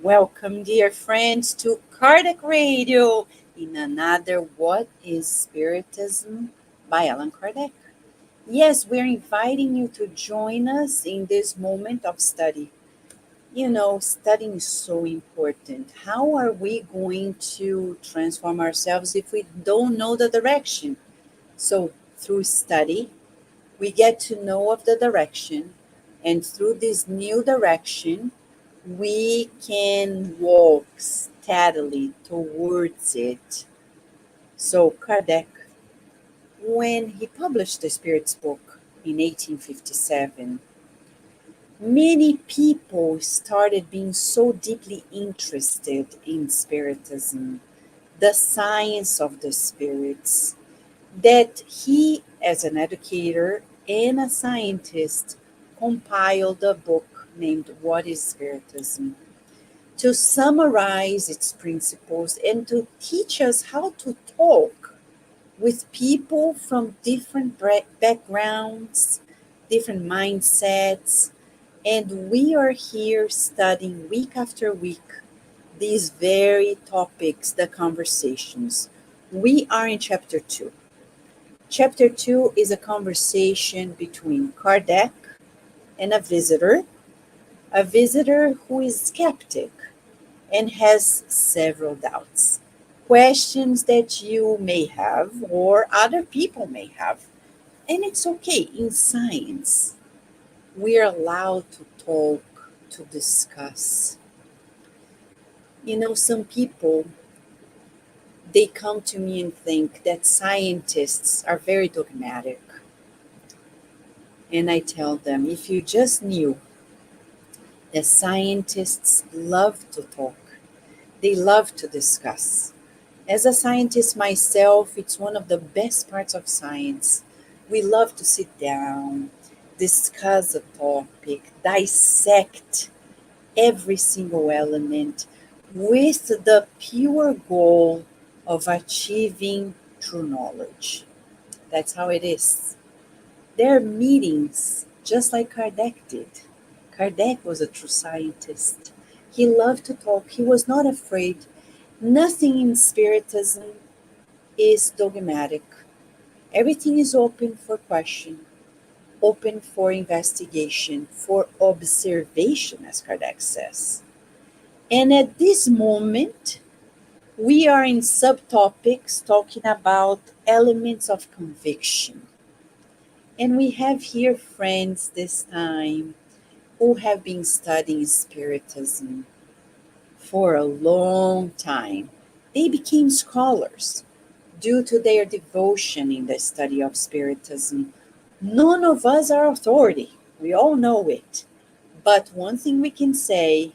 Welcome, dear friends, to Kardec Radio in another What is Spiritism by Allan Kardec. Yes, we're inviting you to join us in this moment of study. You know, studying is so important. How are we going to transform ourselves if we don't know the direction? So, through study, we get to know of the direction, and through this new direction, we can walk steadily towards it. So, Kardec, when he published the Spirit's book in 1857, many people started being so deeply interested in Spiritism, the science of the spirits, that he, as an educator and a scientist, compiled a book named What is Spiritism? To summarize its principles and to teach us how to talk with people from different backgrounds, different mindsets. And we are here studying week after week these very topics, the conversations. We are in chapter 2. Chapter 2 is a conversation between Kardec and a visitor who is skeptic and has several doubts, questions that you may have or other people may have. And it's okay. In science, we are allowed to talk, to discuss. You know, some people, they come to me and think that scientists are very dogmatic. And I tell them, if you just knew that scientists love to talk, they love to discuss. As a scientist myself, it's one of the best parts of science. We love to sit down, discuss a topic, dissect every single element with the pure goal of achieving true knowledge. That's how it is. There are meetings just like Kardec did. Kardec was a true scientist. He loved to talk. He was not afraid. Nothing in Spiritism is dogmatic. Everything is open for question, open for investigation, for observation, as Kardec says. And at this moment, we are in subtopics talking about elements of conviction. And we have here friends this time who have been studying Spiritism for a long time. They became scholars due to their devotion in the study of Spiritism. None of us are authority. We all know it. But one thing we can say,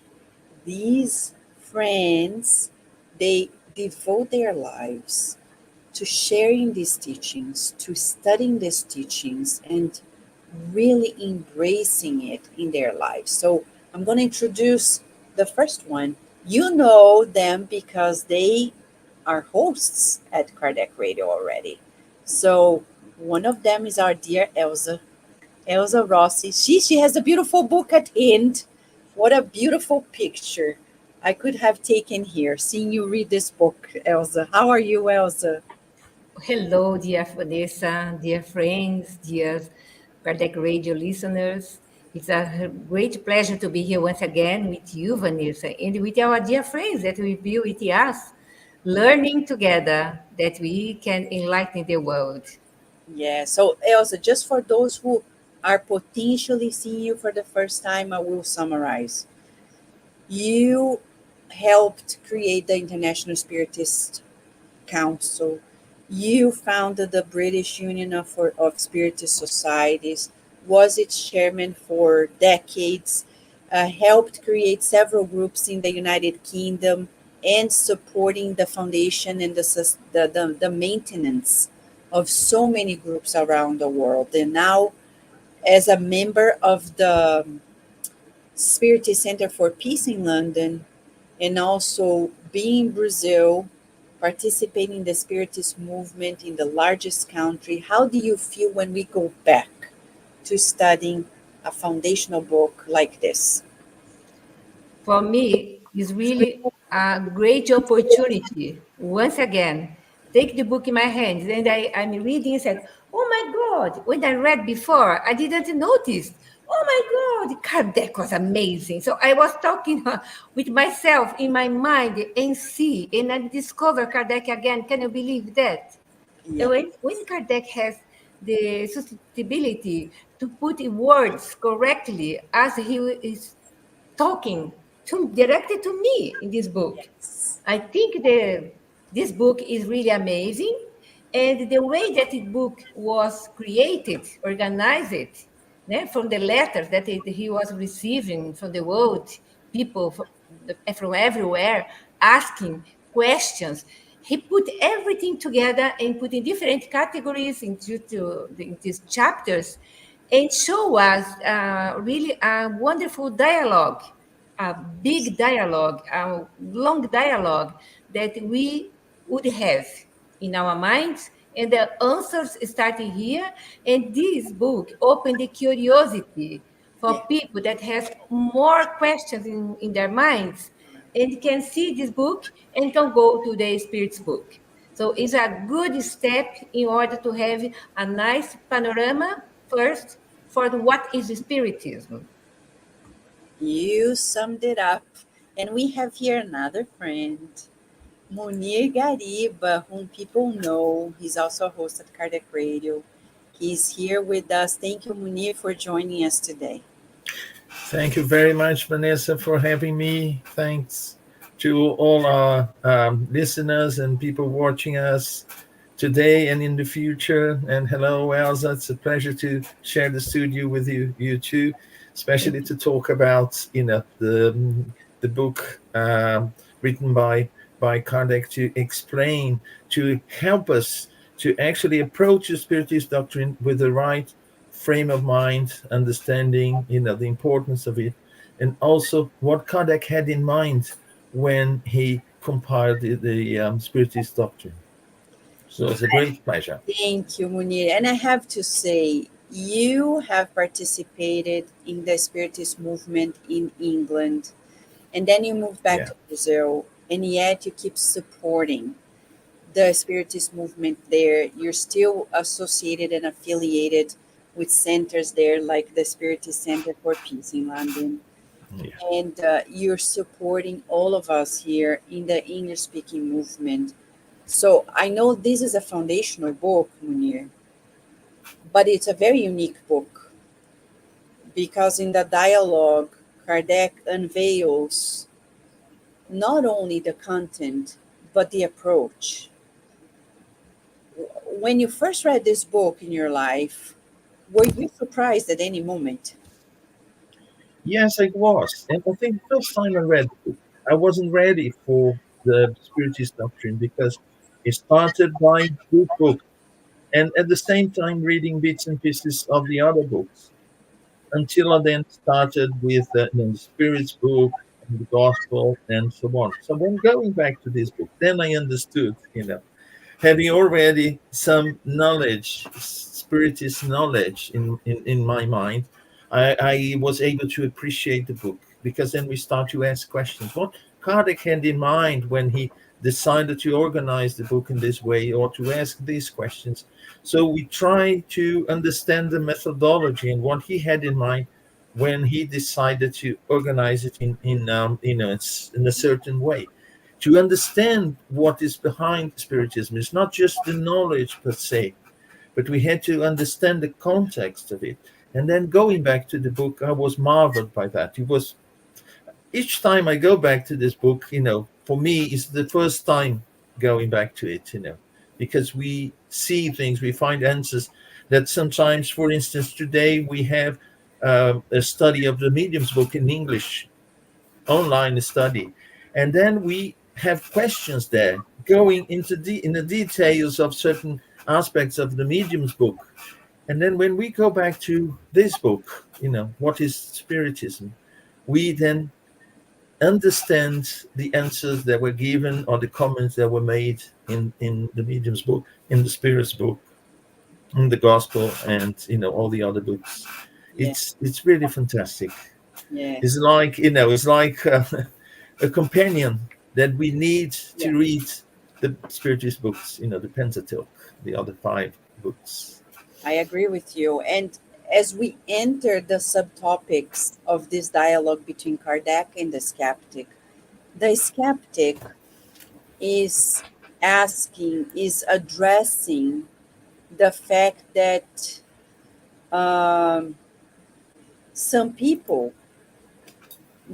these friends, they devote their lives to sharing these teachings, to studying these teachings, and really embracing it in their lives. So I'm going to introduce the first one. You know them because they are hosts at Kardec Radio already. So one of them is our dear Elsa Rossi. She has a beautiful book at end. What a beautiful picture I could have taken here, seeing you read this book, Elsa. How are you, Elsa? Hello, dear Vanessa, dear friends, dear Kardec Radio listeners. It's a great pleasure to be here once again with you, Vanessa, and with our dear friends that will be with us, learning together that we can enlighten the world. Yeah, so Elsa, just for those who are potentially seeing you for the first time, I will summarize. You helped create the International Spiritist Council. You founded the British Union of Spiritist Societies, was its chairman for decades, helped create several groups in the United Kingdom, and supporting the foundation and the maintenance of so many groups around the world. And now, as a member of the Spiritist Center for Peace in London, and also being in Brazil, participating in the Spiritist movement in the largest country, how do you feel when we go back to studying a foundational book like this? For me, It's really a great opportunity. Once again, take the book in my hands, and I'm reading and said, "Oh my God!" When I read before, I didn't notice. Oh my God, Kardec was amazing. So I was talking with myself in my mind and see, and I discovered Kardec again. Can you believe that? Yeah. When Kardec has the susceptibility to put in words correctly as he is talking directly to me in this book. Yes. I think this book is really amazing. And the way that the book was created, organized, from the letters that he was receiving from the world, people from everywhere asking questions. He put everything together and put in different categories in these chapters and show us really a wonderful dialogue, a big dialogue, a long dialogue that we would have in our minds. And the answers started here. And this book opened the curiosity Yeah. for people that has more questions in their minds and can see this book and can go to the Spirit's book. So it's a good step in order to have a nice panorama first for what is Spiritism. You summed it up. And we have here another friend, Munir Gariba, whom people know. He's also a host at Kardec Radio. He's here with us. Thank you, Munir, for joining us today. Thank you very much, Vanessa, for having me. Thanks to all our listeners and people watching us today and in the future. And hello, Elsa. It's a pleasure to share the studio with you too, especially to talk about the book written by Kardec to explain, to help us to actually approach the Spiritist doctrine with the right frame of mind, understanding, the importance of it, and also what Kardec had in mind when he compiled the Spiritist doctrine. So it's a great pleasure. Thank you, Munir. And I have to say, you have participated in the Spiritist movement in England, and then you moved back Yeah. to Brazil, and yet you keep supporting the Spiritist movement there. You're still associated and affiliated with centers there, like the Spiritist Center for Peace in London. Yeah. And you're supporting all of us here in the English speaking movement. So I know this is a foundational book, Munir, but it's a very unique book because in the dialogue, Kardec unveils not only the content, but the approach. When you first read this book in your life, were you surprised at any moment? Yes, I was. And I think the first time I read the book, I wasn't ready for the Spiritist doctrine because it started by this book and at the same time reading bits and pieces of the other books until I then started with the Spirit's book and the Gospel and so on. So when going back to this book, then I understood, having already some knowledge, Spiritist knowledge in my mind, I was able to appreciate the book because then we start to ask questions. What Kardec had in mind when he decided to organize the book in this way or to ask these questions. So we try to understand the methodology and what he had in mind when he decided to organize it in a certain way. To understand what is behind Spiritism, it's not just the knowledge per se, but we had to understand the context of it. And then going back to the book, I was marveled by that. It was each time I go back to this book, for me, it's the first time going back to it, because we see things, we find answers that sometimes, for instance, today we have a study of the medium's book in English, online study, and then we have questions there going into in the details of certain aspects of the medium's book. And then when we go back to this book, what is Spiritism, we then understand the answers that were given or the comments that were made in the medium's book, in the Spirit's book, in the Gospel, and all the other books. Yeah, It's really fantastic. yeah, It's like a companion that we need Yeah, to read the Spiritist books, the Pentateuch, the other five books. I agree with you. And as we enter the subtopics of this dialogue between Kardec and the skeptic is is addressing the fact that um, some people,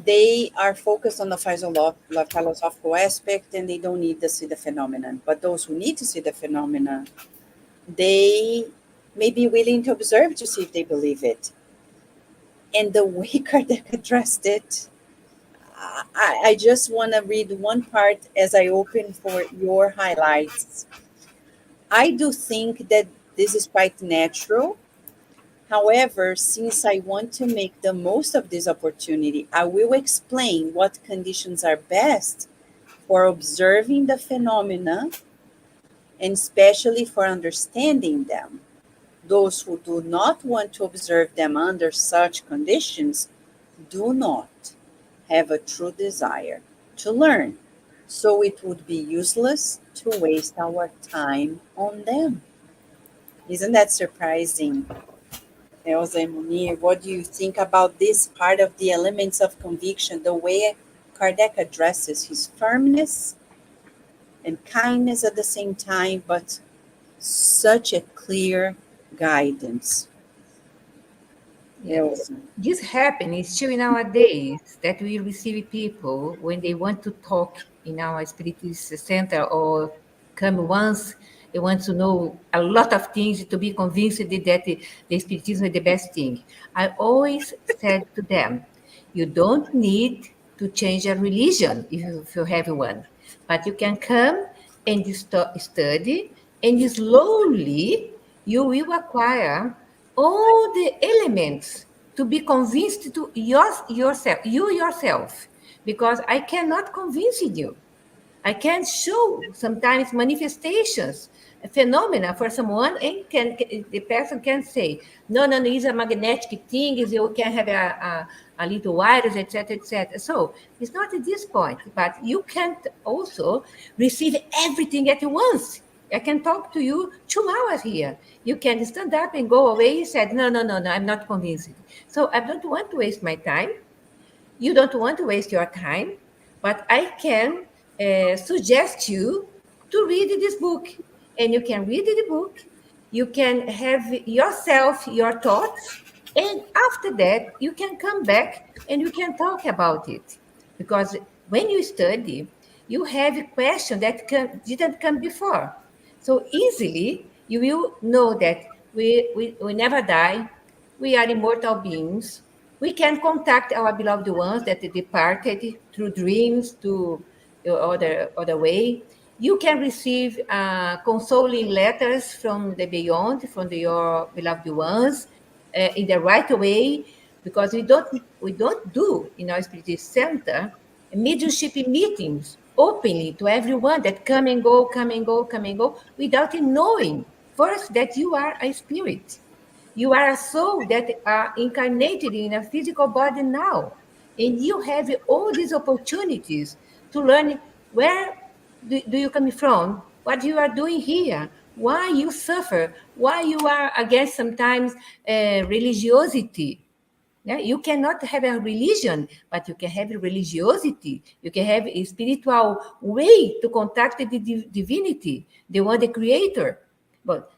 they are focused on the philosophical aspect and they don't need to see the phenomenon. But those who need to see the phenomenon, they may be willing to observe to see if they believe it. And the way Kardec addressed it, I just want to read one part as I open for your highlights. I do think that this is quite natural. However, since I want to make the most of this opportunity, I will explain what conditions are best for observing the phenomena and especially for understanding them. Those who do not want to observe them under such conditions do not have a true desire to learn. So it would be useless to waste our time on them. Isn't that surprising, Elsa and Munir? What do you think about this part of the elements of conviction, the way Kardec addresses his firmness and kindness at the same time, but such a clear guidance? Yeah. Elsa. This happens still nowadays that we receive people when they want to talk in our Spiritist center or come once, they want to know a lot of things to be convinced that the Spiritism is the best thing. I always said to them, you don't need to change a religion if you have one, but you can come and study, and slowly you will acquire all the elements to be convinced to yourself, because I cannot convince you. I can show sometimes manifestations, a phenomena for someone, and the person can say, no, it's a magnetic thing, is you can have a little virus, etc., etc. So it's not at this point, but you can't also receive everything at once. I can talk to you 2 hours here. You can stand up and go away. He said, no, I'm not convinced. So I don't want to waste my time. You don't want to waste your time, but I can suggest you to read this book. And you can read the book, you can have yourself, your thoughts, and after that, you can come back and you can talk about it. Because when you study, you have a question that didn't come before. So easily, you will know that we never die, we are immortal beings. We can contact our beloved ones that departed through dreams to other way. You can receive consoling letters from the beyond, from your beloved ones, in the right way, because we don't do in our Spiritist Center mediumship meetings openly to everyone that come and go, come and go, come and go, without knowing first that you are a spirit. You are a soul that are incarnated in a physical body now. And you have all these opportunities to learn where do you come from, what you are doing here, why you suffer, why you are against sometimes religiosity. Yeah, you cannot have a religion, but you can have a religiosity. You can have a spiritual way to contact the divinity, the one, the creator. But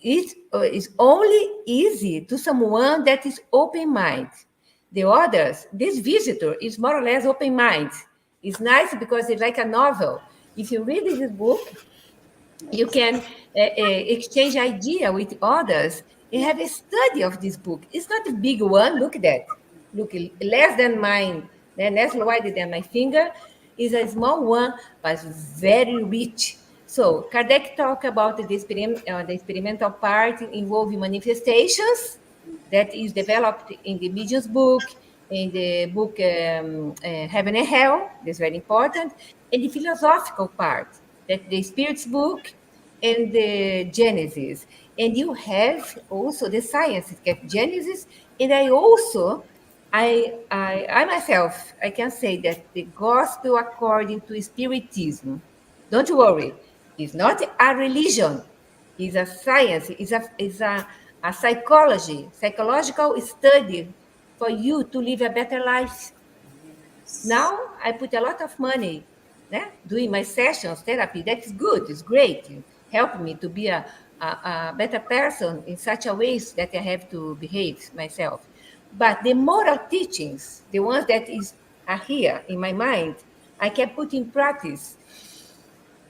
it is only easy to someone that is open mind. The others, this visitor is more or less open mind. It's nice because it's like a novel. If you read this book, you can exchange idea with others and have a study of this book. It's not a big one. Look at that. Look, less than mine, less wider than my finger. Is a small one, but very rich. So Kardec talked about the experimental part involving manifestations that is developed in the medium's book, in the book Heaven and Hell, that's very important, and the philosophical part, that the Spirit's book and the Genesis. And you have also the science, Genesis, and I also I myself, I can say that the gospel according to Spiritism, don't worry, is not a religion, it's a science, a psychology, psychological study for you to live a better life. Yes. Now I put a lot of money doing my sessions, therapy. That is good, it's great. It helped me to be a better person in such a ways that I have to behave myself. But the moral teachings, the ones that are here in my mind, I can put in practice.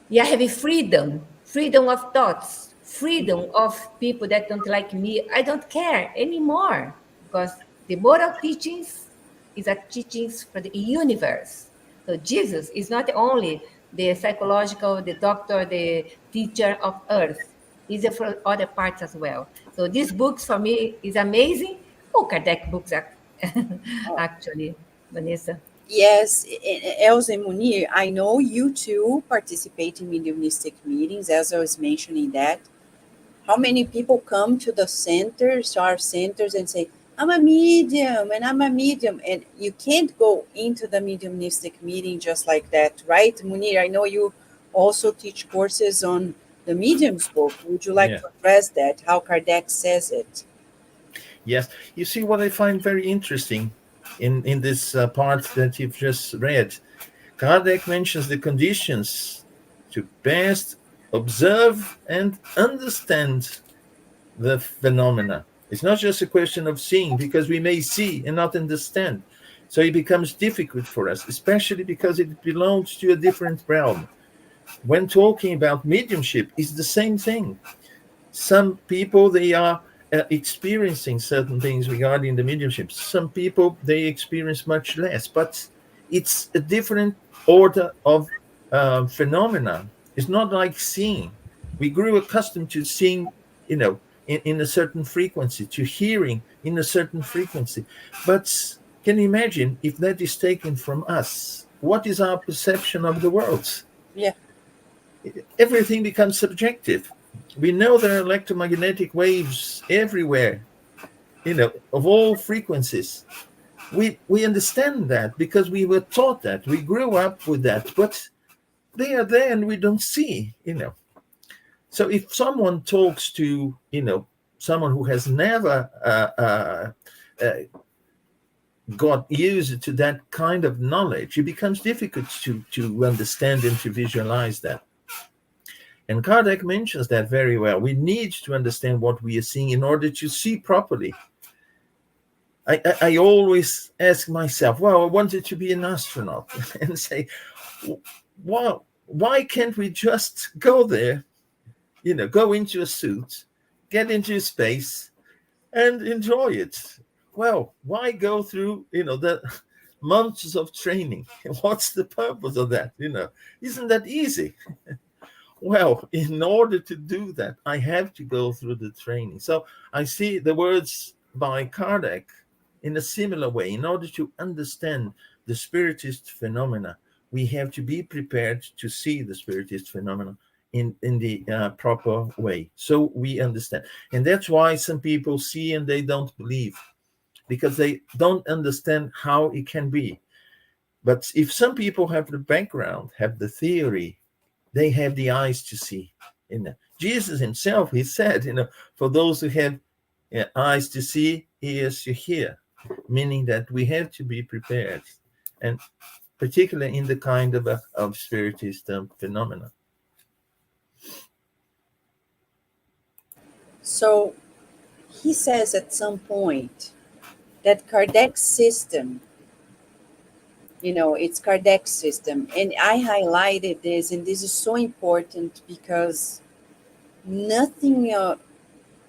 Yeah, having freedom, freedom of thoughts, freedom of people that don't like me. I don't care anymore because the moral teachings is a teachings for the universe. So Jesus is not only the psychological, the doctor, the teacher of earth. He's for other parts as well. So these books for me is amazing. Oh, Kardec books are Oh, actually, Vanessa. yes, Elsa and Munir, I know you two participate in mediumistic meetings, as I was mentioning that. How many people come to the centers, to our centers, and say, I'm a medium and I'm a medium. And you can't go into the mediumistic meeting just like that, right? Munir, I know you also teach courses on the medium's book. Would you like Yeah. to address that, how Kardec says it? Yes. You see, what I find very interesting in this part that you've just read, Kardec mentions the conditions to best observe and understand the phenomena. It's not just a question of seeing, because we may see and not understand. So it becomes difficult for us, especially because it belongs to a different realm. When talking about mediumship, it's the same thing. Some people, they are experiencing certain things regarding the mediumship. Some people, they experience much less, but it's a different order of phenomena. It's not like seeing. We grew accustomed to seeing, in a certain frequency, to hearing in a certain frequency. But can you imagine if that is taken from us? What is our perception of the world? Yeah. Everything becomes subjective. We know there are electromagnetic waves everywhere, of all frequencies. We understand that because we were taught that. We grew up with that, but they are there and we don't see. So if someone talks to, someone who has never uh, got used to that kind of knowledge, it becomes difficult to understand and to visualize that. And Kardec mentions that very well. We need to understand what we are seeing in order to see properly. I always ask myself, well, I wanted to be an astronaut and say, well, why can't we just go there, go into a suit, get into space and enjoy it? Well, why go through, the months of training? What's the purpose of that? Isn't that easy? Well, in order to do that, I have to go through the training. So I see the words by Kardec in a similar way. In order to understand the Spiritist phenomena, we have to be prepared to see the Spiritist phenomena in the proper way. So we understand. And that's why some people see and they don't believe, because they don't understand how it can be. But if some people have the background, have the theory, they have the eyes to see. Jesus himself, he said, for those who have eyes to see, ears to hear, meaning that we have to be prepared, and particularly in the kind of spiritist phenomena. So he says at some point that Kardec's system, it's Kardec's system. And I highlighted this, and this is so important because nothing,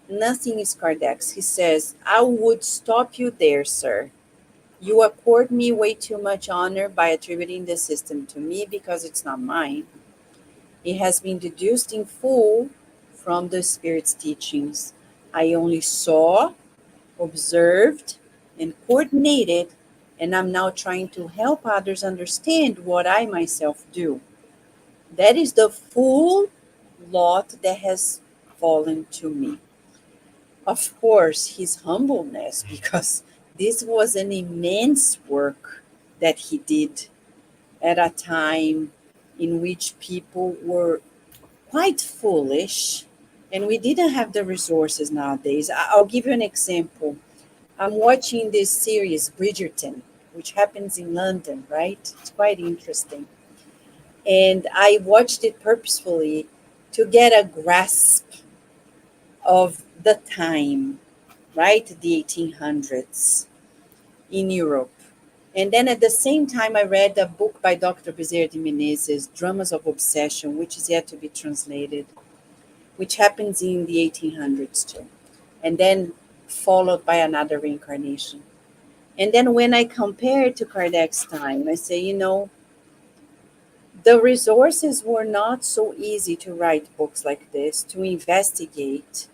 nothing is Kardec's. He says, I would stop you there, sir. You accord me way too much honor by attributing the system to me because it's not mine. It has been deduced in full from the Spirit's teachings. I only saw, observed, and coordinated, and I'm now trying to help others understand what I myself do. That is the full lot that has fallen to me. Of course, his humbleness, because This was an immense work that he did at a time in which people were quite foolish and we didn't have the resources nowadays. I'll give you an example. I'm watching this series, Bridgerton, which happens in London, right? It's quite interesting. And I watched it purposefully to get a grasp of the time, right? The 1800s in Europe. And then at the same time, I read a book by Dr. Bezerra de Menezes, Dramas of Obsession, which is yet to be translated, which happens in the 1800s too. And then followed by another reincarnation. And then when I compare it to Kardec's time, I say, the resources were not so easy to write books like this, to investigate.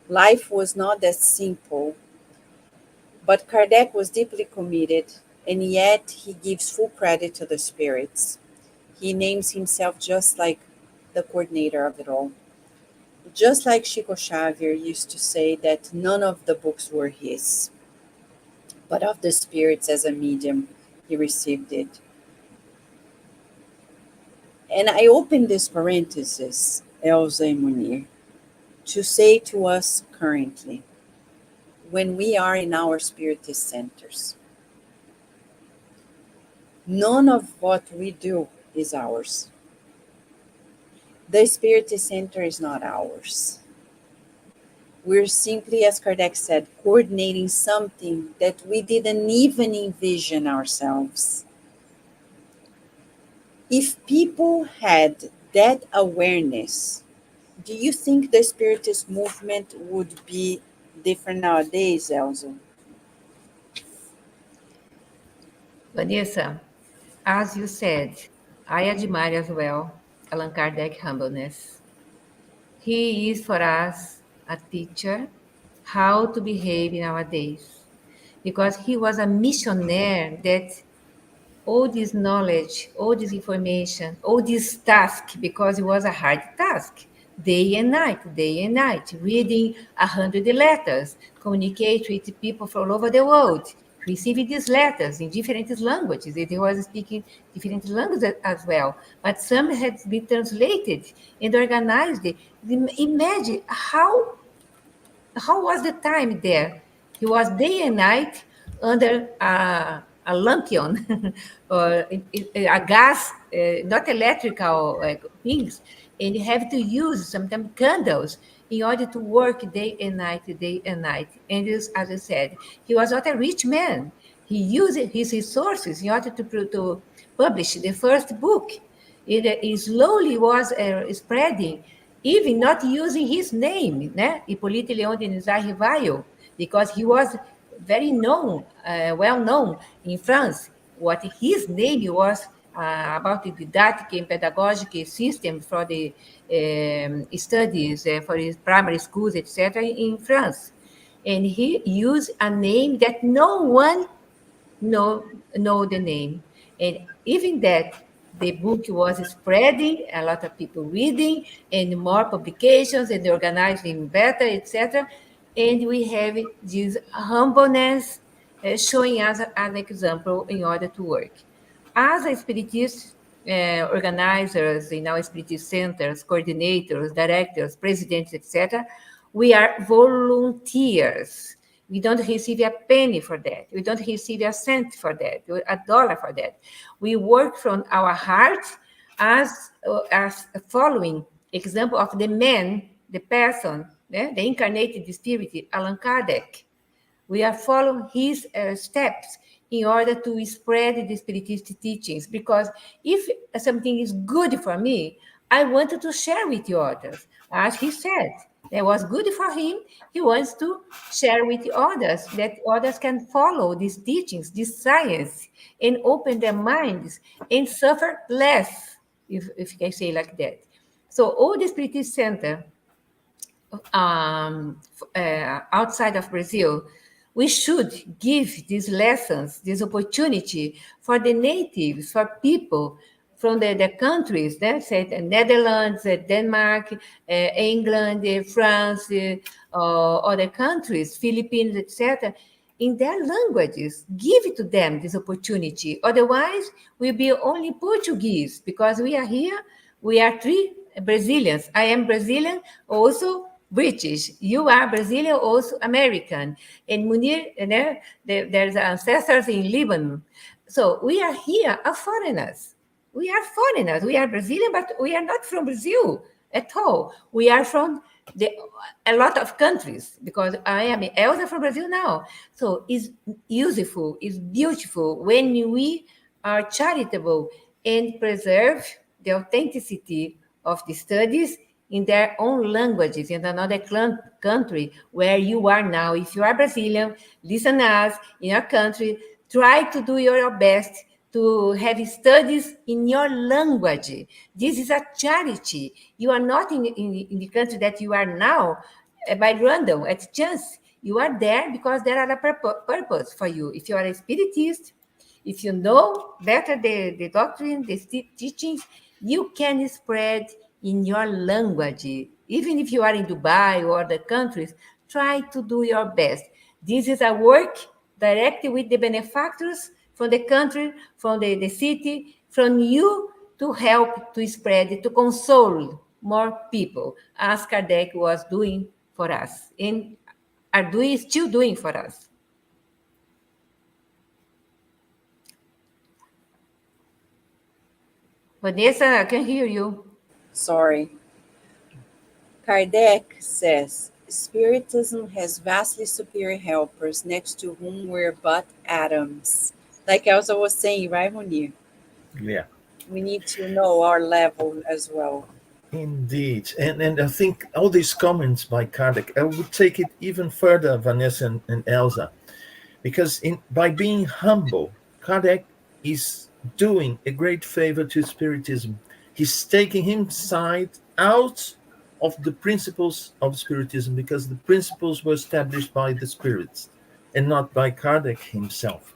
Life was not that simple, but Kardec was deeply committed, and yet he gives full credit to the spirits. He names himself just like the coordinator of it all. Just like Chico Xavier used to say that none of the books were his, but of the spirits as a medium, he received it. And I open this parenthesis, Elsa and Munir, to say to us currently, when we are in our Spiritist centers, none of what we do is ours. The Spiritist center is not ours. We're simply, as Kardec said, coordinating something that we didn't even envision ourselves. If people had that awareness, do you think the Spiritist movement would be different nowadays, Elsa? Vanessa, as you said, I admire as well Allan Kardec humbleness. He is for us a teacher how to behave in our days because he was a missionary that all this knowledge, all this information, all this task, because it was a hard task, day and night, reading 100 letters, communicate with people from all over the world, receiving these letters in different languages. He was speaking different languages as well, but some had been translated and organized. Imagine how was the time there? He was day and night under a lampion or a gas, not electrical things, and you have to use sometimes candles in order to work day and night, day and night. And as I said, he was not a rich man. He used his resources in order to publish the first book. It slowly was spreading, even not using his name, né? Hippolyte Leon de Rivaio, because he was very known, well known in France. What his name was about the didactic and pedagogic system for the studies for his primary schools, etc., in France. And he used a name that no one know the name. And even that, the book was spreading, a lot of people reading, and more publications, and organizing better, etc. And we have this humbleness showing us an example in order to work. As a spiritist, organizers in our spiritist centers, coordinators, directors, presidents, etc., we are volunteers. We don't receive a penny for that. We don't receive a cent for that, a dollar for that. We work from our heart as following example of the man, the person, the incarnated spirit, Allan Kardec. We are following his steps in order to spread the Spiritist teachings. Because if something is good for me, I wanted to share with the others. As he said, that was good for him. He wants to share with others, that others can follow these teachings, this science, and open their minds and suffer less, if you can say like that. So all the Spiritist Center outside of Brazil, we should give these lessons, this opportunity for the natives, for people from the countries, say the Netherlands, Denmark, England, France, other countries, Philippines, etc., in their languages. Give it to them this opportunity. Otherwise, we'll be only Portuguese because we are here. We are three Brazilians. I am Brazilian, also British. You are Brazilian, also American. And Munir, there's ancestors in Lebanon. So we are here as foreigners. We are foreigners. We are Brazilian, but we are not from Brazil at all. We are from a lot of countries because I am Elsa from Brazil now. So it's useful, it's beautiful when we are charitable and preserve the authenticity of the studies in their own languages in another country where you are now. If you are Brazilian, listen us in your country, try to do your best to have studies in your language. This is a charity. You are not in the country that you are now by random, at chance. You are there because there are a purpose for you. If you are a spiritist, if you know better the doctrine, the teachings, you can spread in your language. Even if you are in Dubai or other countries, try to do your best. This is a work directly with the benefactors from the country, from the city, from you to help to spread, to console more people, as Kardec was doing for us and are doing, still doing for us. Vanessa, I can hear you. Sorry. Kardec says, Spiritism has vastly superior helpers next to whom we're but atoms. Like Elsa was saying, right, Munir? Yeah. We need to know our level as well. Indeed. And I think all these comments by Kardec, I would take it even further, Vanessa and Elsa, because by being humble, Kardec is doing a great favor to Spiritism. He's taking him side out of the principles of Spiritism because the principles were established by the spirits and not by Kardec himself.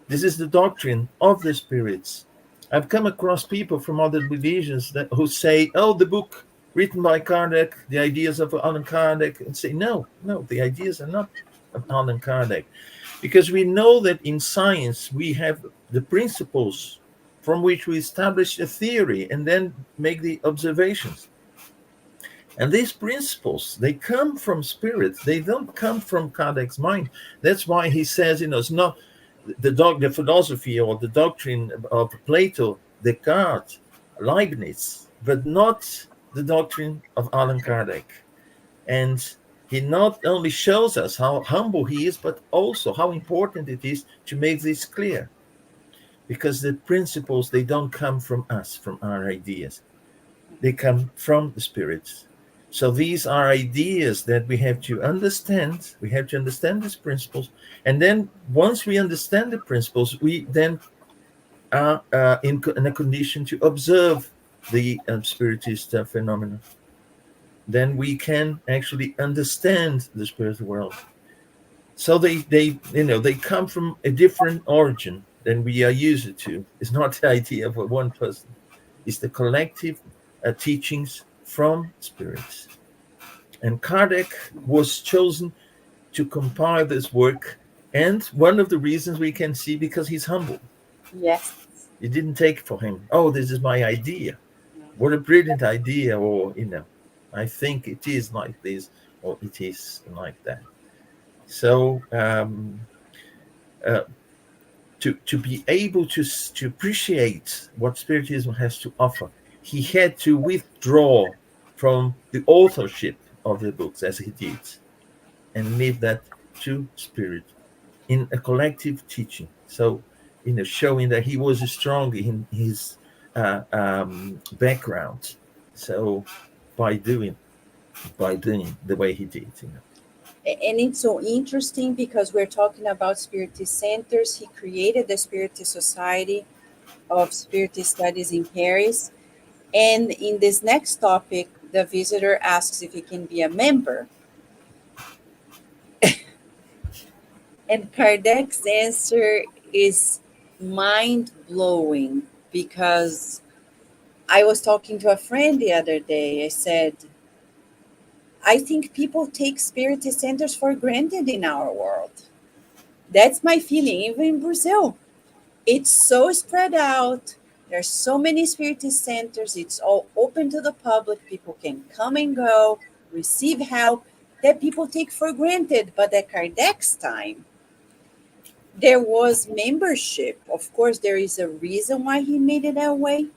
This is the doctrine of the spirits. I've come across people from other religions who say, oh, the book written by Kardec, the ideas of Allan Kardec, and say, no, the ideas are not of Allan Kardec. Because we know that in science, we have the principles from which we establish a theory and then make the observations. And these principles, they come from spirits. They don't come from Kardec's mind. That's why he says, it's not the philosophy or the doctrine of Plato, Descartes, Leibniz, but not the doctrine of Allan Kardec. And he not only shows us how humble he is, but also how important it is to make this clear. Because the principles, they don't come from us, from our ideas. They come from the spirits. So these are ideas that we have to understand. We have to understand these principles. And then once we understand the principles, we then are in a condition to observe the spiritist phenomena. Then we can actually understand the spirit world. So they come from a different origin than we are used to. It's not the idea of one person. It's the collective teachings from spirits. And Kardec was chosen to compile this work. And one of the reasons we can see, because he's humble. Yes. It didn't take for him, oh, this is my idea. What a brilliant idea. Or, I think it is like this, or it is like that. So to be able to appreciate what Spiritism has to offer, he had to withdraw from the authorship of the books as he did and leave that to Spirit in a collective teaching. So, showing that he was strong in his background. So by doing the way he did, And it's so interesting because we're talking about Spiritist centers. He created the Spiritist Society of Spiritist Studies in Paris. And in this next topic, the visitor asks if he can be a member. And Kardec's answer is mind-blowing because I was talking to a friend the other day. I said, I think people take Spiritist centers for granted in our world. That's my feeling, even in Brazil. It's so spread out. There's so many spiritist centers. It's all open to the public. People can come and go, receive help that people take for granted. But at Kardec's time, there was membership. Of course, there is a reason why he made it that way,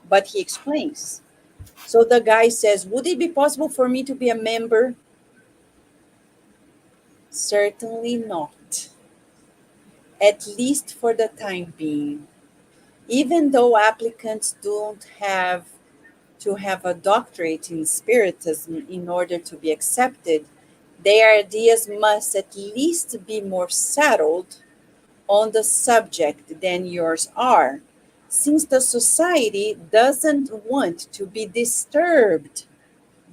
but he explains. So the guy says, would it be possible for me to be a member? Certainly not, at least for the time being. Even though applicants don't have to have a doctorate in Spiritism in order to be accepted, their ideas must at least be more settled on the subject than yours are, since the society doesn't want to be disturbed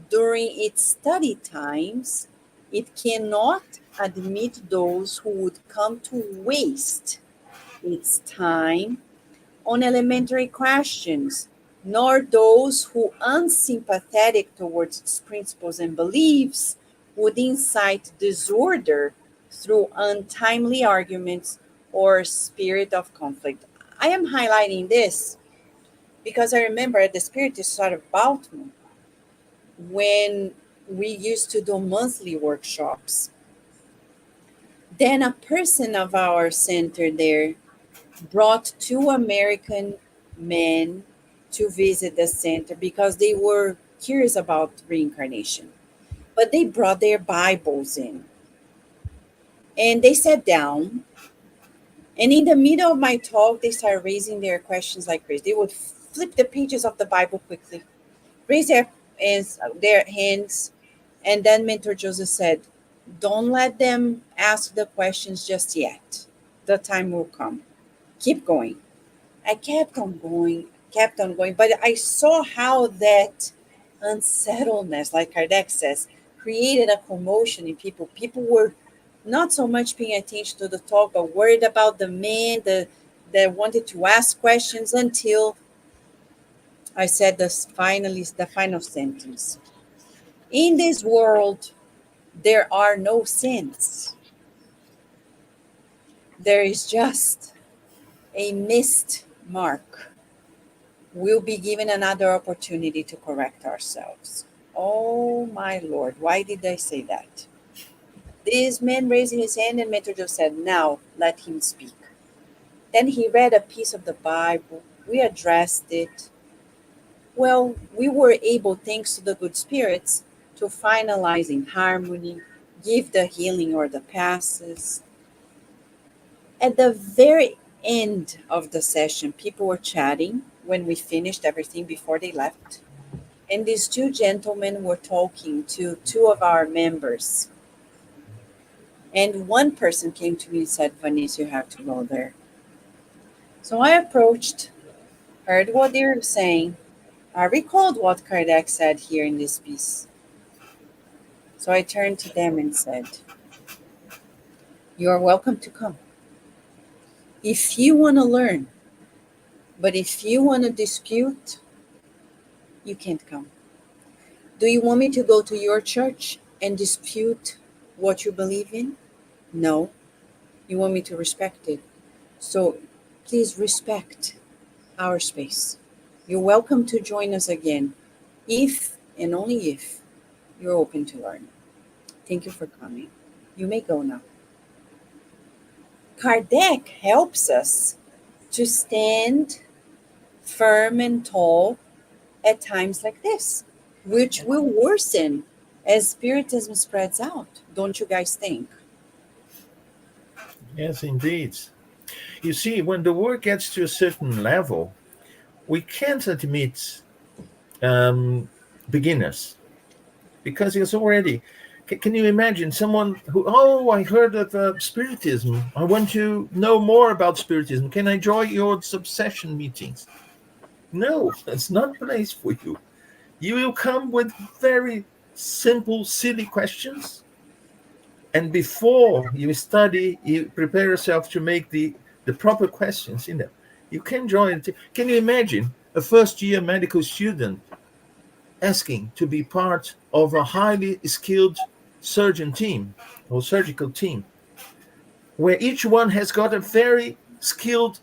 during its study times. It cannot admit those who would come to waste its time on elementary questions, nor those who, unsympathetic towards its principles and beliefs, would incite disorder through untimely arguments or spirit of conflict. I am highlighting this because I remember at the Spiritist side of Baltimore, when we used to do monthly workshops, then a person of our center there brought two American men to visit the center because they were curious about reincarnation. But they brought their Bibles in and they sat down. And in the middle of my talk, they started raising their questions like crazy. They would flip the pages of the Bible quickly, raise their hands. And then Mentor Joseph said, don't let them ask the questions just yet. The time will come. Keep going. I kept on going, but I saw how that unsettledness, like Kardec says, created a commotion in people. People were not so much paying attention to the talk, but worried about the man that wanted to ask questions until I said the final sentence. In this world, there are no sins. There is just a missed mark. We'll be given another opportunity to correct ourselves. Oh my Lord, why did I say that? This man raised his hand and Mentor just said, now let him speak. Then he read a piece of the Bible. We addressed it. Well, we were able, thanks to the good spirits, to finalize in harmony, give the healing or the passes. At the very end of the session, people were chatting when we finished everything before they left. And these two gentlemen were talking to two of our members. And one person came to me and said, Vanessa, you have to go there. So I approached, heard what they were saying. I recalled what Kardec said here in this piece. So I turned to them and said, you are welcome to come. If you want to learn, but if you want to dispute, you can't come. Do you want me to go to your church and dispute what you believe in? No. You want me to respect it. So please respect our space. You're welcome to join us again if and only if you're open to learn. Thank you for coming. You may go now. Kardec helps us to stand firm and tall at times like this, which will worsen as Spiritism spreads out. Don't you guys think? Yes, indeed. You see, when the work gets to a certain level, we can't admit beginners because it's already. Can you imagine someone who, oh, I heard of Spiritism. I want to know more about Spiritism. Can I join your subsession meetings? No, it's not a place for you. You will come with very simple, silly questions. And before you study, you prepare yourself to make the proper questions in them. You can join. Can you imagine a first-year medical student asking to be part of a highly skilled surgeon team or surgical team? where each one has got a very skilled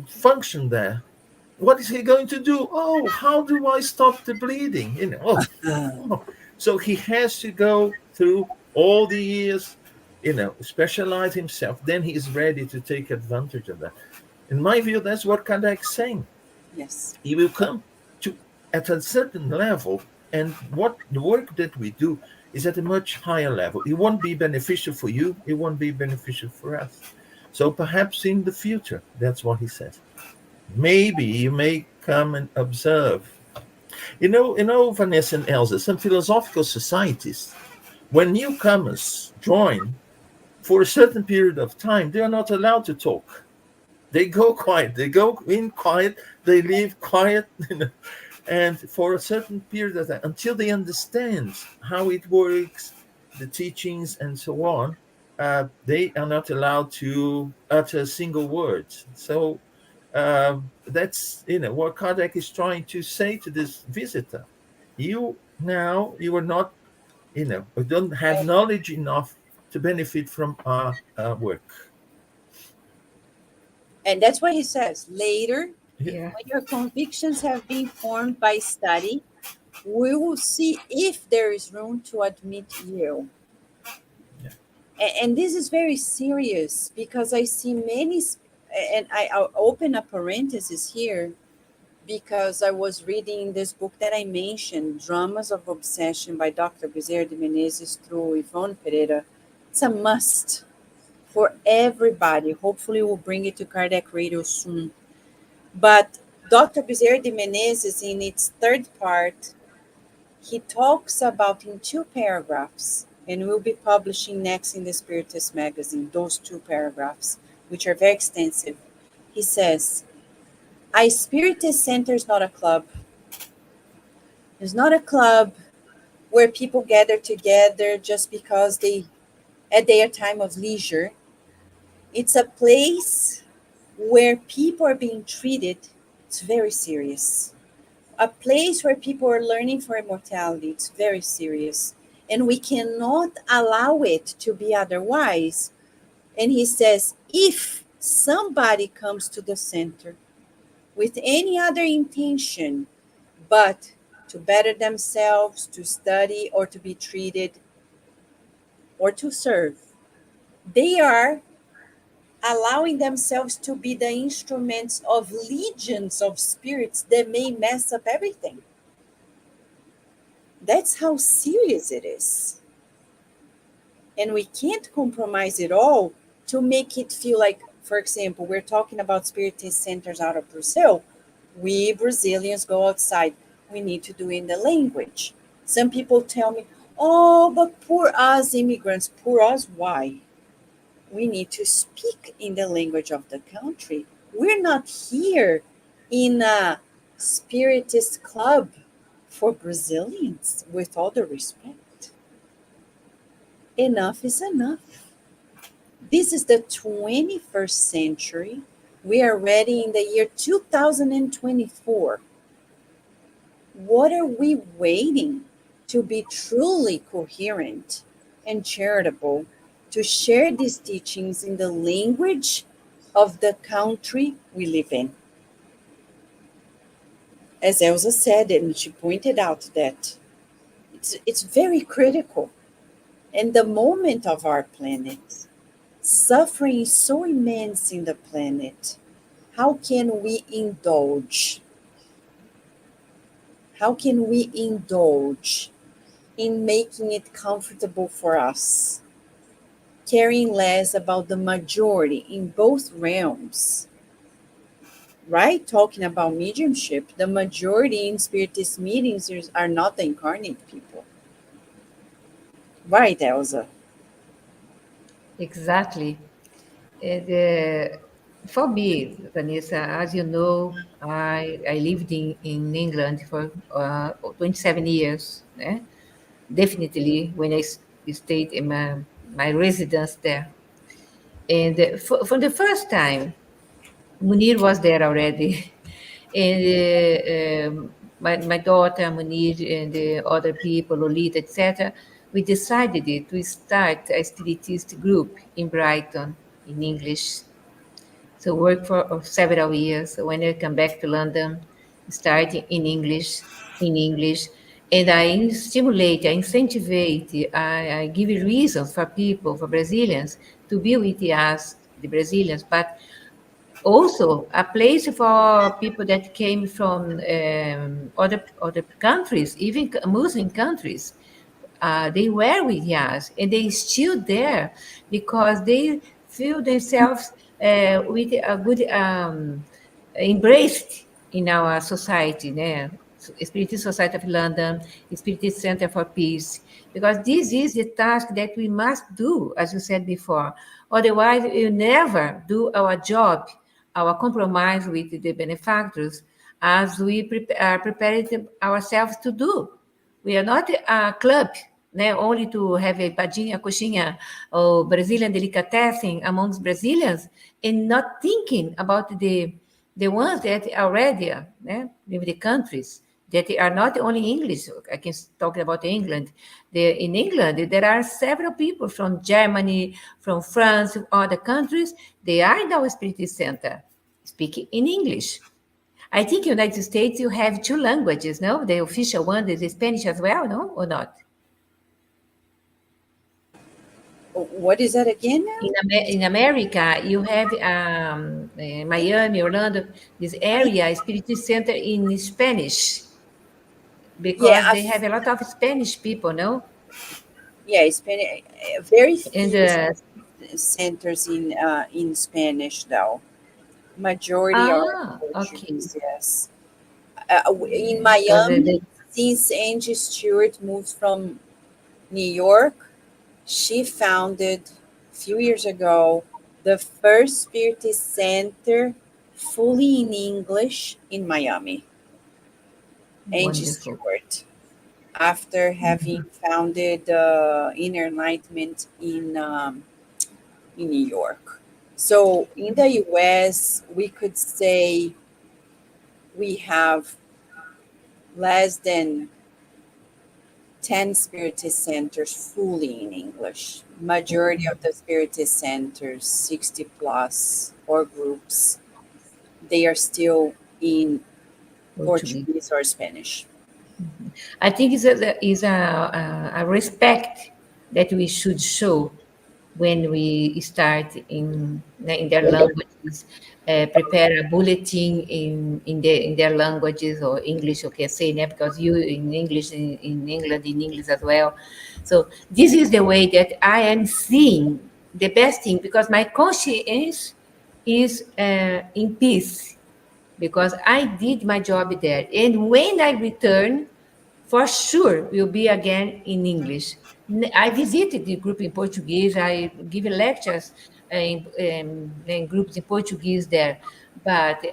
function there. What is he going to do? Oh, how do I stop the bleeding? Oh. So he has to go through all the years, specialize himself. Then he is ready to take advantage of that. In my view, that's what Kardec is saying. Yes. He will come to at a certain level, and what the work that we do is at a much higher level. It won't be beneficial for you. It won't be beneficial for us. So perhaps in the future, that's what he says. Maybe you may come and observe. Vanessa and Elsa, some philosophical societies, when newcomers join, for a certain period of time, they are not allowed to talk. They go quiet. They go in quiet. They leave quiet. And for a certain period of time, until they understand how it works, the teachings, and so on, they are not allowed to utter single words. So that's what Kardec is trying to say to this visitor. You are not, don't have knowledge enough to benefit from our work. And that's what he says. Later, Yeah. when your convictions have been formed by study, we will see if there is room to admit you. Yeah. And this is very serious because I see many, and I'll open a parenthesis here because I was reading this book that I mentioned, Dramas of Obsession by Dr. Bezerra de Menezes through Yvonne Pereira. It's a must for everybody. Hopefully we'll bring it to Kardec Radio soon. But Dr. Bezerra de Menezes, in its third part, he talks about in 2 paragraphs, and we'll be publishing next in the Spiritist magazine, those 2 paragraphs, which are very extensive. He says, a Spiritist center is not a club. It's not a club where people gather together just because at their time of leisure. It's a place where people are being treated. It's very serious. A place where people are learning for immortality. It's very serious. And we cannot allow it to be otherwise. And he says, if somebody comes to the center with any other intention but to better themselves, to study, or to be treated, or to serve, they are allowing themselves to be the instruments of legions of spirits that may mess up everything. That's how serious it is. And we can't compromise it all to make it feel like, for example, we're talking about Spiritist centers out of Brazil. We Brazilians go outside. We need to do it in the language. Some people tell me, oh, but poor us immigrants. Poor us, why? We need to speak in the language of the country. We're not here in a Spiritist club for Brazilians, with all the respect. Enough is enough. This is the 21st century. We are already in the year 2024. What are we waiting to be truly coherent and charitable, to share these teachings in the language of the country we live in? As Elsa said, and she pointed out that it's very critical. And the moment of our planet, suffering is so immense in the planet. How can we indulge? How can we indulge in making it comfortable for us, caring less about the majority in both realms? Right? Talking about mediumship, the majority in Spiritist meetings are not the incarnate people. Right, Elsa? Exactly. And for me, Vanessa, as you know, I lived in England for 27 years. Definitely, when I stayed in my residence there. And for the first time, Munir was there already. And my daughter, Munir, and the other people, Lolita, etc., we decided to start a Spiritist group in Brighton in English. So work for several years. So when I come back to London, start in English, and I stimulate, I incentivate, I give reasons for people, for Brazilians, to be with us, the Brazilians, but also a place for people that came from other countries, even Muslim countries. They were with us, and they still there because they feel themselves with a good embraced in our society, né? Spiritist Society of London, Spiritist Center for Peace, because this is the task that we must do, as you said before. Otherwise, we never do our job, our compromise with the benefactors, as we are preparing ourselves to do. We are not a club, né, only to have a padinha, coxinha, or Brazilian delicatessen amongst Brazilians, and not thinking about the ones that are already, né, in the countries that are not only English. I can talk about England. In England, there are several people from Germany, from France, other countries. They are in our Spiritist Center, speaking in English. I think United States you have two languages, no? The official one is Spanish as well, no, or not? What is that again now? In America, you have Miami, Orlando, this area, Spiritist Center in Spanish, Yeah, because they have a lot of Spanish people, no? yeah, it's been very And few centers in Spanish though. Majority are okay, Portuguese. Yes, in because Miami, since Angie Stewart moved from New York, she founded a few years ago the first Spiritist center fully in English in Miami. Angie wonderful. Stewart, after having founded Inner Enlightenment in New York. So in the US, we could say we have less than 10 Spiritist centers fully in English. Majority of the Spiritist centers, 60 plus or groups, they are still in Portuguese. Portuguese or Spanish. I think is a respect that we should show when we start in their languages, prepare a bulletin in their languages or English, okay, say that because you in English in England in English as well. So this is the way that I am seeing the best thing because my conscience is in peace because I did my job there, and when I return for sure will be again in English. I visited the group in Portuguese. I give lectures in groups in Portuguese there. But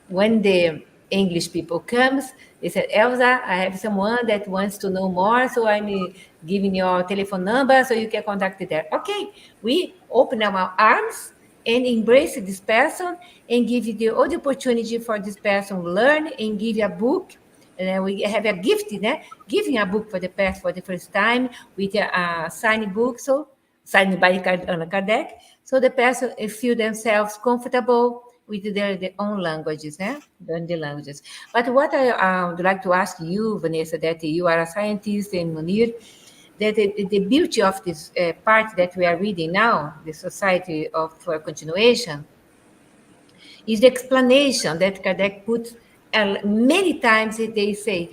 when the English people comes, they said, Elsa, I have someone that wants to know more, so I'm giving your telephone number so you can contact there. Okay, we open our arms and embrace this person and give you all the opportunity for this person learn and give you a book we have a gift, giving a book for the past for the first time with a signed book, so signed by Allan Kardec, so the person feel themselves comfortable with their own languages, learn the languages. But what I would like to ask you, Vanessa, that you are a scientist and Munir, that the beauty of this part that we are reading now, the Society of Continuation, is the explanation that Kardec put many times. They say,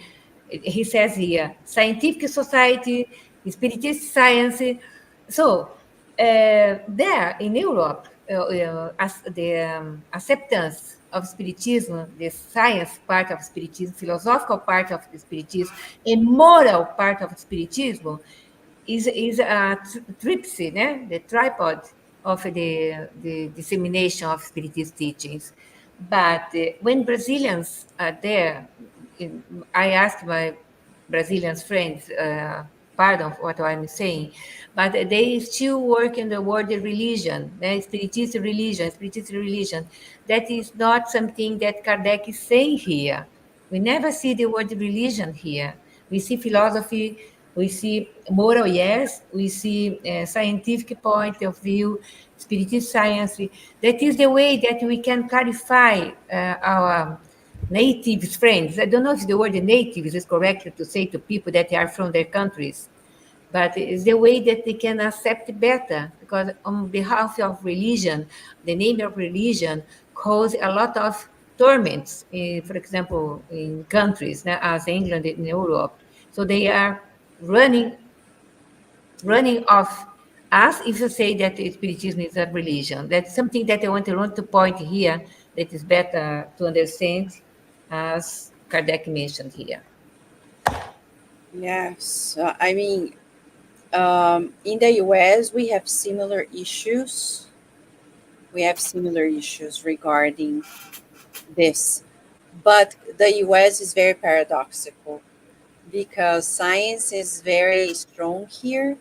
he says here, scientific society, spiritist science. So there in Europe, as the acceptance of Spiritism, the science part of Spiritism, philosophical part of the Spiritism, and moral part of Spiritism is a tripsy, the tripod of the dissemination of Spiritist teachings. But when Brazilians are there, I ask my Brazilian friends, pardon for what I'm saying, but they still work in the word religion, Spiritist religion. That is not something that Kardec is saying here. We never see the word religion here. We see philosophy, We see moral, yes. We see scientific point of view, spiritist science. That is the way that we can clarify our natives friends. I don't know if the word natives is correct to say to people that are from their countries, but it's the way that they can accept better, because on behalf of religion, the name of religion cause a lot of torments, for example, in countries as England in Europe. So they are running off us if you say that spiritism is a religion. That's something that I want to point here that is better to understand, as Kardec mentioned here. Yes, I mean, in the US, we have similar issues. We have similar issues regarding this. But the US is very paradoxical because science is very strong here,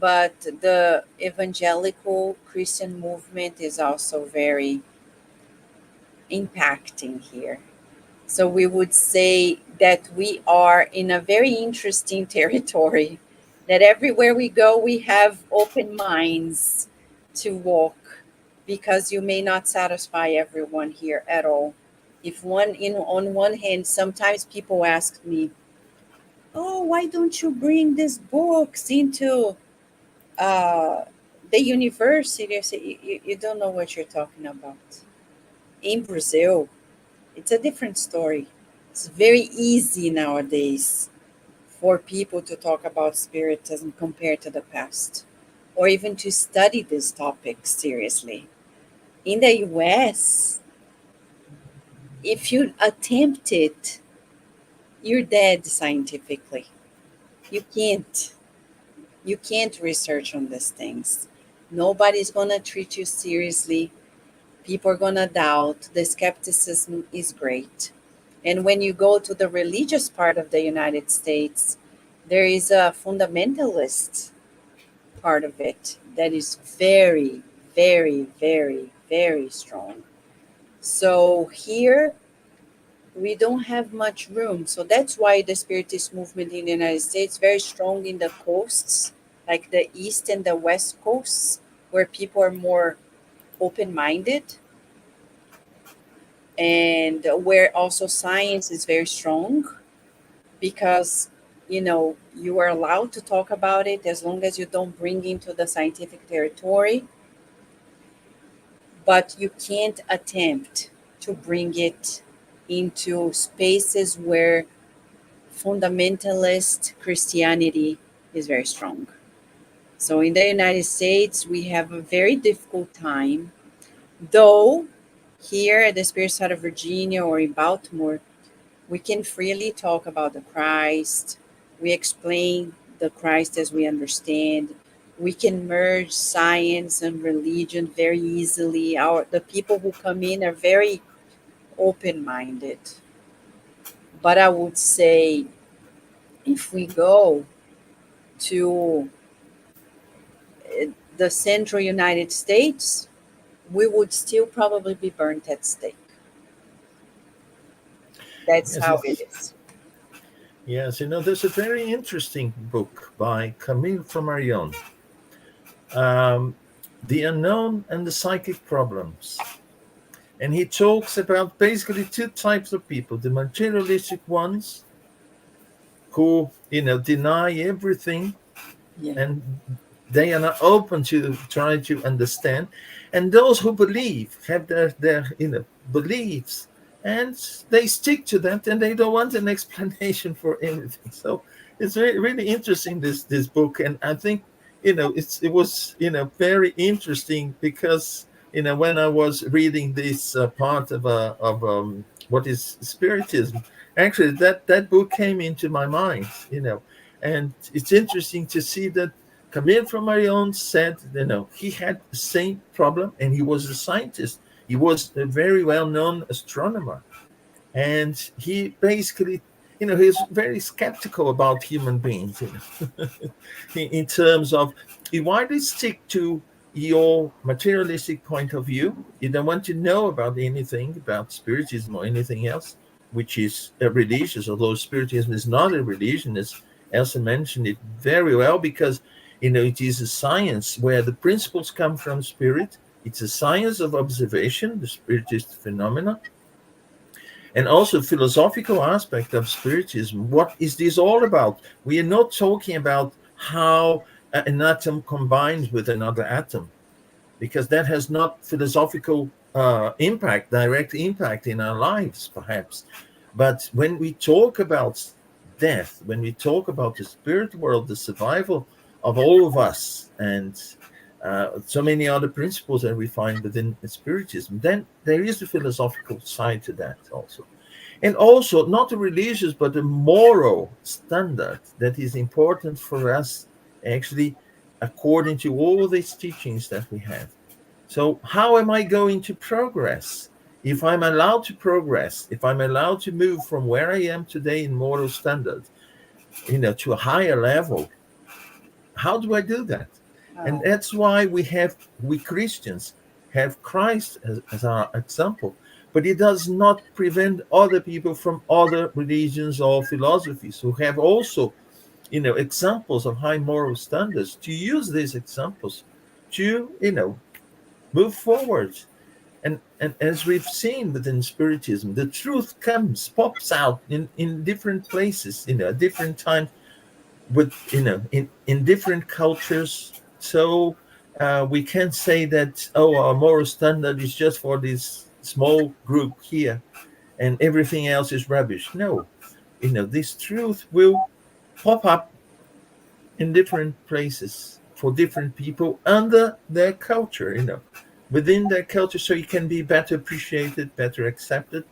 but the evangelical Christian movement is also very impacting here. So we would say that we are in a very interesting territory, that everywhere we go, we have open minds to walk, because you may not satisfy everyone here at all. If on one hand, sometimes people ask me, "Oh, why don't you bring these books into uh, the university?" I say, you don't know what you're talking about. In Brazil, it's a different story. It's very easy nowadays for people to talk about Spiritism compared to the past, or even to study this topic seriously. In the US, if you attempt it, you're dead scientifically. You can't. You can't research on these things. Nobody's going to treat you seriously. People are going to doubt. The skepticism is great. And when you go to the religious part of the United States, there is a fundamentalist part of it that is very, very, very, very strong. So here we don't have much room. So that's why the Spiritist movement in the United States is very strong in the coasts, like the east and the west coasts, where people are more open-minded, and where also science is very strong, because you are allowed to talk about it as long as you don't bring into the scientific territory, but you can't attempt to bring it into spaces where fundamentalist Christianity is very strong. So in the United States, we have a very difficult time, though here at the Spirit side of Virginia or in Baltimore, we can freely talk about the Christ. We explain the Christ as we understand. We can merge science and religion very easily. The people who come in are very open-minded. But I would say if we go to the central United States, we would still probably be burnt at stake. That's Yes, how it is. yes. There's a very interesting book by Camille Flammarion, um, "The Unknown and the Psychic Problems," and he talks about basically two types of people: the materialistic ones who deny everything, Yeah. and they are not open to try to understand, and those who believe have their beliefs, and they stick to that, and they don't want an explanation for everything. So it's really interesting, this book, and I think it was very interesting because when I was reading this part of what is Spiritism, actually that book came into my mind. And it's interesting to see that Camille from Marion said, he had the same problem, and he was a scientist. He was a very well-known astronomer, and he basically, he's very skeptical about human beings, in terms of, why do you stick to your materialistic point of view? You don't want to know about anything about Spiritism or anything else, which is a religious, although Spiritism is not a religion. Elsa mentioned it very well, because it is a science where the principles come from spirit. It's a science of observation, the spiritist phenomena, and also philosophical aspect of spiritism. What is this all about? We are not talking about how an atom combines with another atom, because that has not philosophical impact, direct impact in our lives, perhaps. But when we talk about death, when we talk about the spirit world, the survival of all of us, and so many other principles that we find within spiritism, then there is a philosophical side to that also. And also, not a religious, but a moral standard that is important for us, actually, according to all these teachings that we have. So, how am I going to progress? If I'm allowed to progress, if I'm allowed to move from where I am today in moral standards, to a higher level, how do I do that? And Oh, that's why we Christians have Christ as our example. But it does not prevent other people from other religions or philosophies who have also, examples of high moral standards, to use these examples to, move forward. And as we've seen within Spiritism, the truth pops out in different places, at different times, with in different cultures. So we can't say that, oh, our moral standard is just for this small group here and everything else is rubbish. No, this truth will pop up in different places for different people under their culture, within their culture, so it can be better appreciated, better accepted,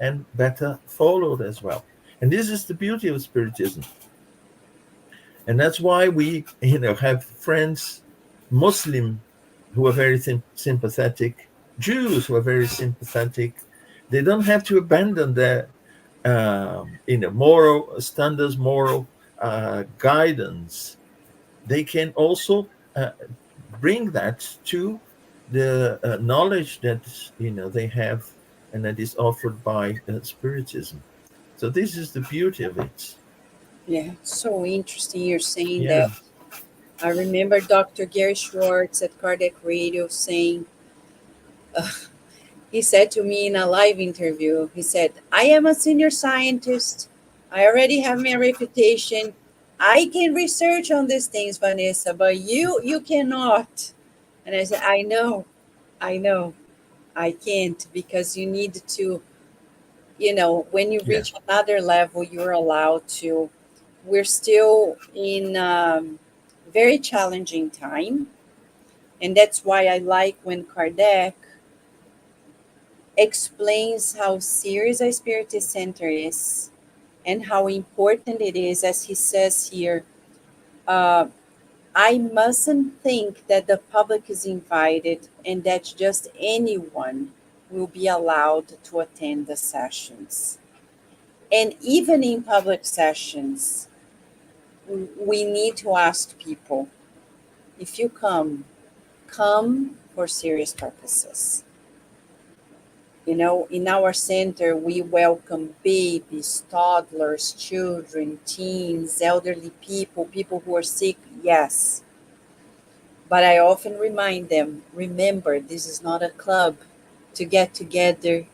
and better followed as well. And this is the beauty of Spiritism. And that's why we, have friends, Muslim, who are very sympathetic, Jews who are very sympathetic. They don't have to abandon their, moral standards, moral guidance. They can also bring that to the knowledge that they have, and that is offered by Spiritism. So this is the beauty of it. yeah, so interesting you're saying Yeah. that. I remember Dr. Gary Schwartz at Kardec Radio saying, he said to me in a live interview, he said, I am a senior scientist. I already have my reputation. I can research on these things, Vanessa, but you cannot. And I said, I know, I can't, because you need to, when you Yeah. reach another level, you're allowed to. We're still in very challenging time. And that's why I like when Kardec explains how serious a Spiritist center is and how important it is, as he says here. Uh, I mustn't think that the public is invited and that just anyone will be allowed to attend the sessions. And even in public sessions, we need to ask people, if you come for serious purposes. In our center, we welcome babies, toddlers, children, teens, elderly people, people who are sick, yes. But I often remind them, remember, this is not a club to get together,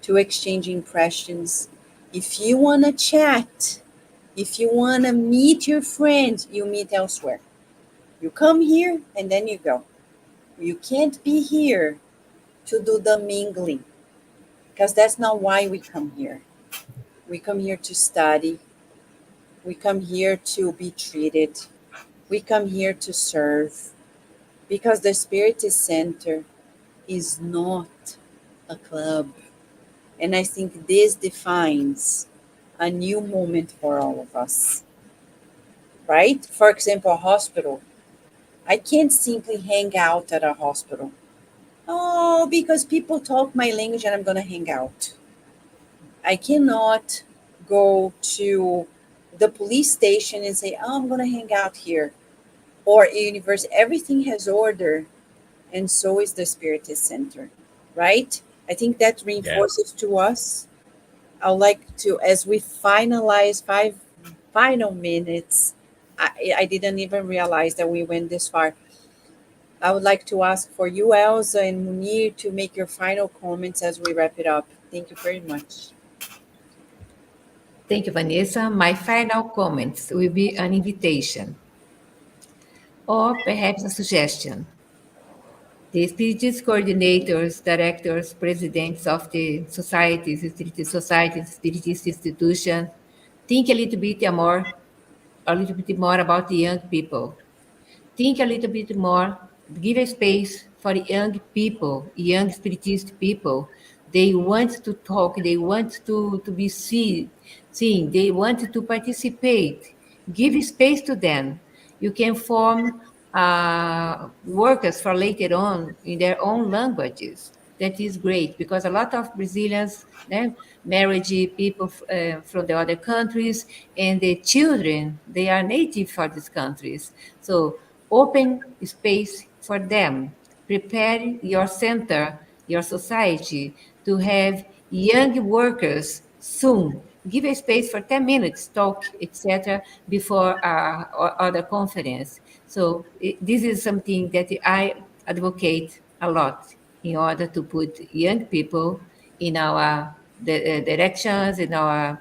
to exchange impressions. If you want to chat, if you want to meet your friends, you meet elsewhere. You come here and then you go. You can't be here to do the mingling, because that's not why we come here. We come here to study. We come here to be treated. We come here to serve, because the Spiritist Center is not a club. And I think this defines a new moment for all of us, right? For example, a hospital. I can't simply hang out at a hospital. Oh, because people talk my language and I'm going to hang out. I cannot go to the police station and say, oh, I'm going to hang out here. Or a university. Everything has order, and so is the Spiritist Center, right? I think that Yeah. reinforces to us. I would like to, as we finalize final minutes. I didn't even realize that we went this far. I would like to ask for you, Elsa and Munir, to make your final comments as we wrap it up. Thank you very much. Thank you, Vanessa. My final comments will be an invitation or perhaps a suggestion. The Spiritist coordinators, directors, presidents of the societies, Spiritist societies, Spiritist institutions, think a little bit more about the young people. Think a little bit more, give a space for young people, young spiritist people. They want to talk, they want to be seen, they want to participate. Give space to them. You can form workers for later on in their own languages. That is great because a lot of Brazilians marry people from the other countries, and the children they are native for these countries. So open space for them. Prepare your center, your society to have young workers soon. Give a space for 10 minutes, talk, etc., before other conference. So this is something that I advocate a lot in order to put young people in our directions, in our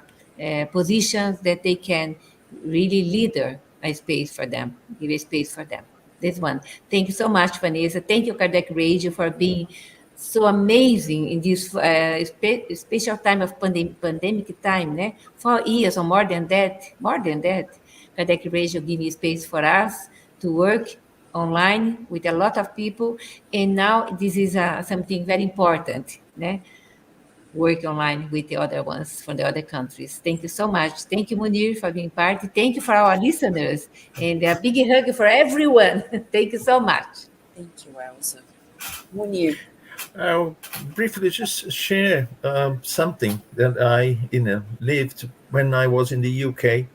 positions that they can really leader a space for them, give a space for them. This one. Thank you so much, Vanessa. Thank you, Kardec Radio, for being so amazing in this special time of pandemic time, né? 4 years or more than that. Kardec Radio giving space for us to work online with a lot of people, and now this is something very important, né? Work online with the other ones from the other countries. Thank you so much. Thank you, Munir, for being part. Thank you for our listeners, and a big hug for everyone. Thank you so much. Thank you, Elsa. Munir. I'll briefly just share something that I, lived when I was in the UK,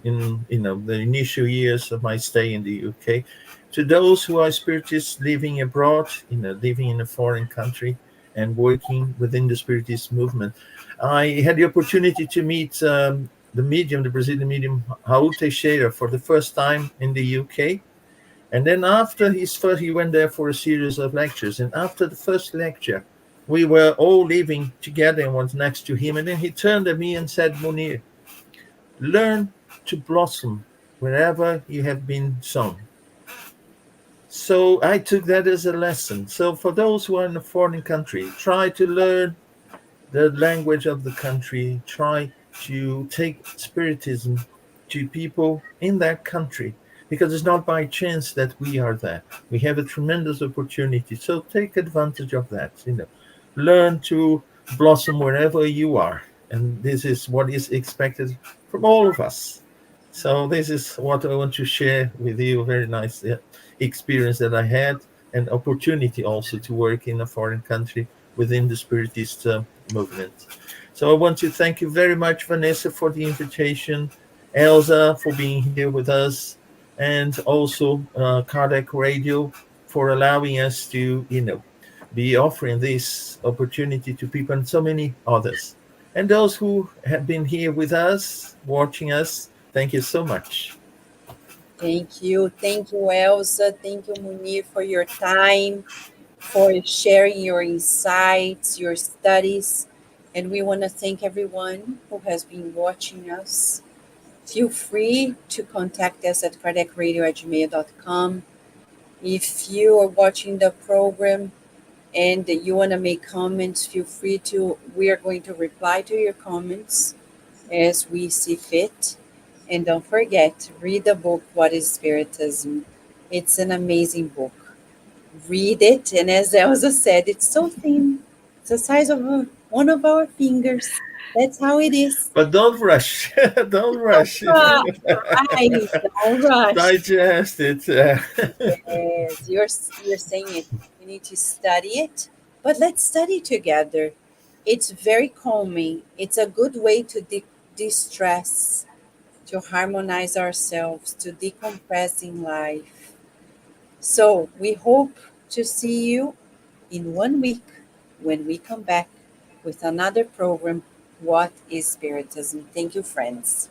in the initial years of my stay in the UK. To those who are spiritists living abroad, living in a foreign country and working within the Spiritist movement, I had the opportunity to meet the Brazilian medium Raul Teixeira for the first time in the UK. And then after he went there for a series of lectures. And after the first lecture, we were all living together and was next to him. And then he turned at me and said, Munir, learn to blossom wherever you have been sown. So I took that as a lesson. So for those who are in a foreign country, try to learn the language of the country, try to take Spiritism to people in that country, because it's not by chance that we are there. We have a tremendous opportunity. So take advantage of that. Learn to blossom wherever you are. And this is what is expected from all of us. So this is what I want to share with you. A very nice experience that I had, and opportunity also to work in a foreign country within the Spiritist movement. So I want to thank you very much, Vanessa, for the invitation, Elsa for being here with us, and also Kardec Radio for allowing us to, be offering this opportunity to people and so many others. And those who have been here with us, watching us, thank you so much. Thank you. Thank you, Elsa. Thank you, Munir, for your time, for sharing your insights, your studies. And we want to thank everyone who has been watching us. Feel free to contact us at kardecradio@gmail.com. If you are watching the program and you want to make comments, feel free to. We are going to reply to your comments as we see fit. And don't forget, read the book, What is Spiritism? It's an amazing book. Read it, and as Elsa said, it's so thin. It's the size of one of our fingers. That's how it is. But don't rush. Don't rush. Right, don't rush. Digest it. Yes, you're saying it. We need to study it, but let's study together. It's very calming. It's a good way to de-stress, to harmonize ourselves, to decompress in life. So we hope to see you in 1 week when we come back with another program, What is Spiritism? Thank you, friends.